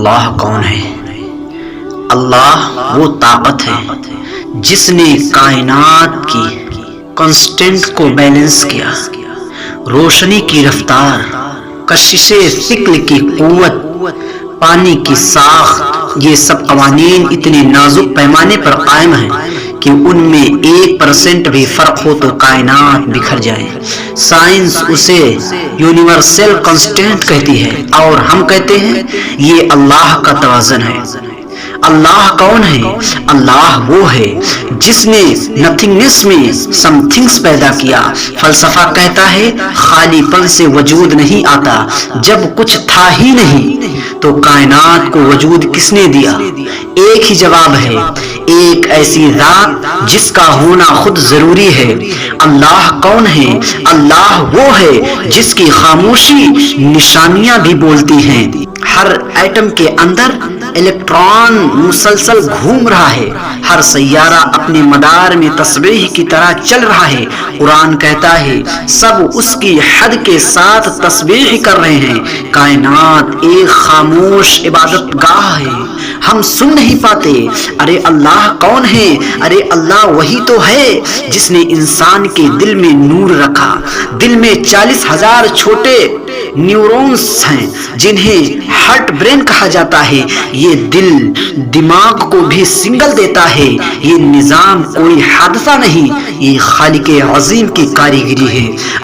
اللہ کون ہے؟ اللہ وہ طاقت ہے جس نے کائنات کی کانسٹنٹ کو بیلنس کیا، روشنی کی رفتار، کشش ثقل کی قوت، پانی کی ساخت، یہ سب قوانین اتنے نازک پیمانے پر قائم ہیں کہ ان میں 1% بھی فرق ہو تو کائنات بکھر جائے۔ سائنس اسے یونیورسل کانسٹنٹ کہتی ہے اور ہم کہتے ہیں یہ اللہ کا توازن ہے۔ اللہ کون ہے؟ اللہ وہ ہے جس نے نتھنگنس میں سم تھنگس پیدا کیا۔ فلسفہ کہتا ہے خالی پن سے وجود نہیں آتا، جب کچھ تھا ہی نہیں تو کائنات کو وجود کس نے دیا؟ ایک ہی جواب ہے، ایک ایسی ذات جس کا ہونا خود ضروری ہے۔ اللہ کون ہے؟ اللہ وہ ہے جس کی خاموشی نشانیاں بھی بولتی ہیں۔ ہر ایٹم کے اندر الیکٹران مسلسل گھوم رہا ہے، ہر سیارہ اپنے مدار میں تسبیح کی طرح چل رہا ہے۔ قرآن کہتا ہے سب اس کی حد کے ساتھ تسبیح کر رہے ہیں۔ کائنات ایک خاموش عبادت گاہ ہے، ہم سن نہیں پاتے۔ ارے اللہ کون ہے؟ ارے اللہ وہی تو ہے جس نے انسان کے دل میں نور رکھا۔ دل میں 40,000 چھوٹے نیورونز ہیں جنہیں ہارٹ برین کہا جاتا ہے۔ یہ دل دماغ کو بھی سگنل دیتا ہے۔ یہ نظام کوئی حادثہ نہیں، یہ خالق عظیم کی کاریگری ہے۔